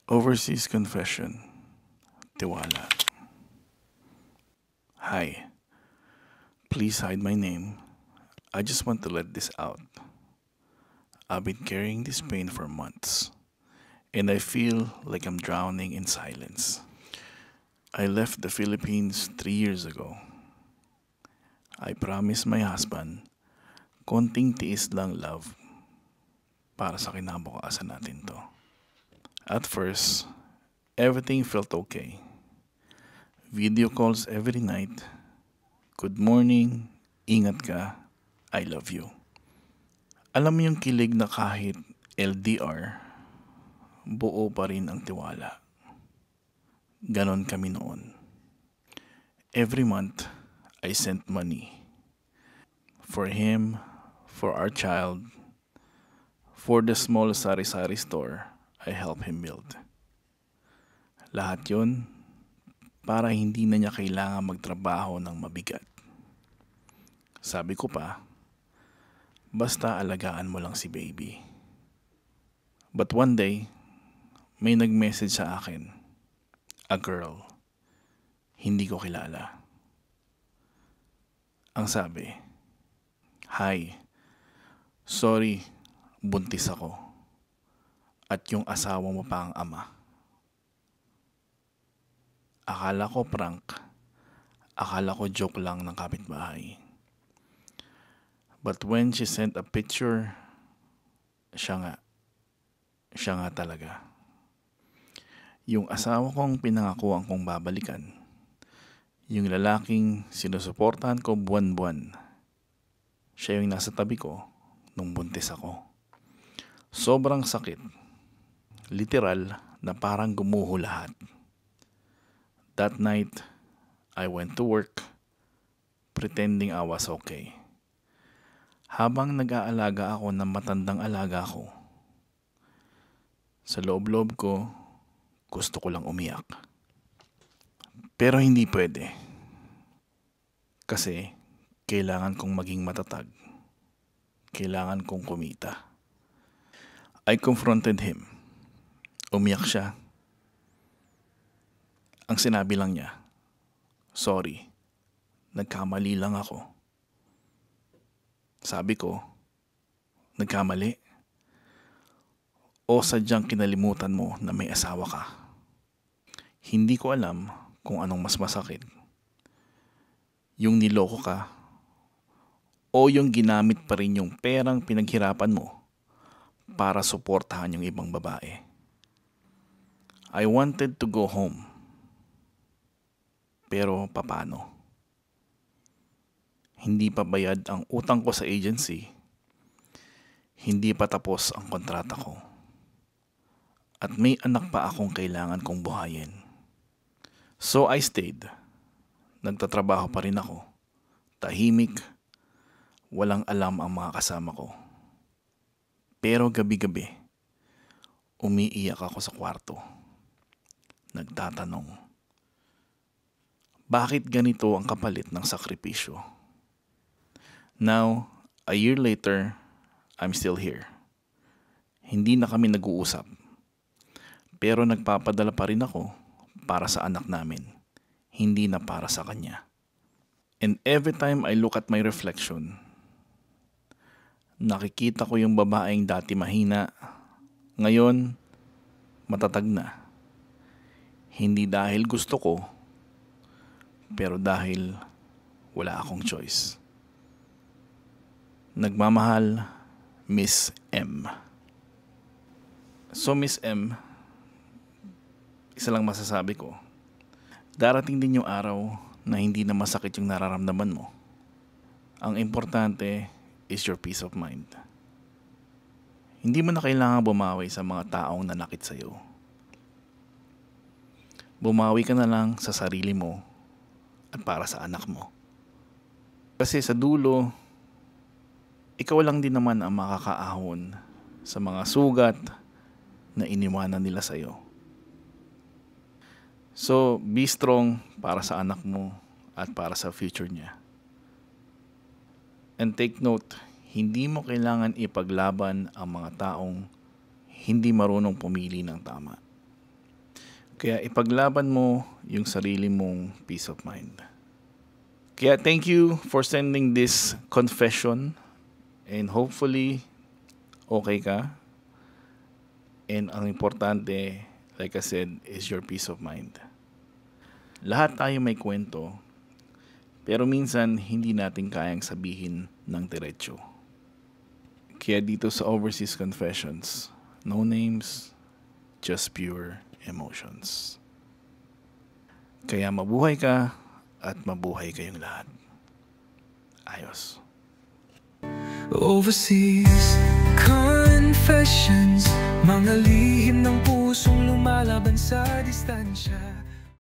Overseas confession. Tiwala. Hi. Please hide my name. I just want to let this out. I've been carrying this pain for months, and I feel like I'm drowning in silence. I left the Philippines 3 years ago. I promised my husband, konting tiis lang love para sa kinabukasan natin to. At first, everything felt okay. Video calls every night. Good morning, ingat ka, I love you. Alam mo yung kilig na kahit LDR, buo pa rin ang tiwala. Ganon kami noon. Every month, I sent money. For him, for our child, for the small sari-sari store I help him build. Lahat yun para hindi na niya kailangan magtrabaho ng mabigat. Sabi ko pa, basta alagaan mo lang si baby. But one day, may nag-message sa akin. A girl. Hindi ko kilala. Ang sabi, Hi, sorry, buntis ako. At yung asawa mo pa ang ama. Akala ko prank. Akala ko joke lang ng kapitbahay. But when she sent a picture, siya nga. Siya nga talaga. Yung asawa kong pinangakuan kong babalikan. Yung lalaking sinusuportahan ko buwan-buwan. Siya yung nasa tabi ko nung buntis ako. Sobrang sakit. Literal na parang gumuho lahat. That night, I went to work pretending I was okay. Habang nag-aalaga ako ng matandang alaga ko, sa loob-loob ko, gusto ko lang umiyak. Pero hindi pwede. Kasi kailangan kong maging matatag. Kailangan kong kumita. I confronted him. Umiyak siya. Ang sinabi lang niya, sorry, nagkamali lang ako. Sabi ko, nagkamali? O sadyang kinalimutan mo na may asawa ka? Hindi ko alam kung anong mas masakit. Yung niloko ka o yung ginamit pa rin yung perang pinaghirapan mo para suportahan yung ibang babae. I wanted to go home. Pero paano? Hindi pa bayad ang utang ko sa agency. Hindi pa tapos ang kontrata ko. At may anak pa akong kailangan kong buhayin. So I stayed. Nagtatrabaho pa rin ako. Tahimik. Walang alam ang mga kasama ko. Pero gabi-gabi, umiiyak ako sa kwarto. Nagtatanong, bakit ganito ang kapalit ng sakripisyo? Now, a year later, I'm still here. Hindi na kami nag-uusap. Pero nagpapadala pa rin ako para sa anak namin. Hindi na para sa kanya. And every time I look at my reflection, nakikita ko yung babaeng dati mahina, ngayon matatag na. Hindi dahil gusto ko, pero dahil wala akong choice. Nagmamahal, Miss M. So Miss M, isa lang masasabi ko, darating din yung araw na hindi na masakit yung nararamdaman mo. Ang importante is your peace of mind. Hindi mo na kailangan bumawi sa mga taong nanakit sa'yo. Bumawi ka na lang sa sarili mo at para sa anak mo. Kasi sa dulo, ikaw lang din naman ang makakaahon sa mga sugat na iniwanan nila sa'yo. So, be strong para sa anak mo at para sa future niya. And take note, hindi mo kailangan ipaglaban ang mga taong hindi marunong pumili ng tama. Kaya ipaglaban mo yung sarili mong peace of mind. Kaya thank you for sending this confession and hopefully okay ka. And ang importante, like I said, is your peace of mind. Lahat tayo may kwento, pero minsan hindi natin kayang sabihin ng diretso. Kaya dito sa Overseas Confessions, no names, just pure emotions. Kaya mabuhay ka at mabuhay kayong lahat. Ayos. Overseas Confessions, mga lihim ng pusong lumalaban sa distansya.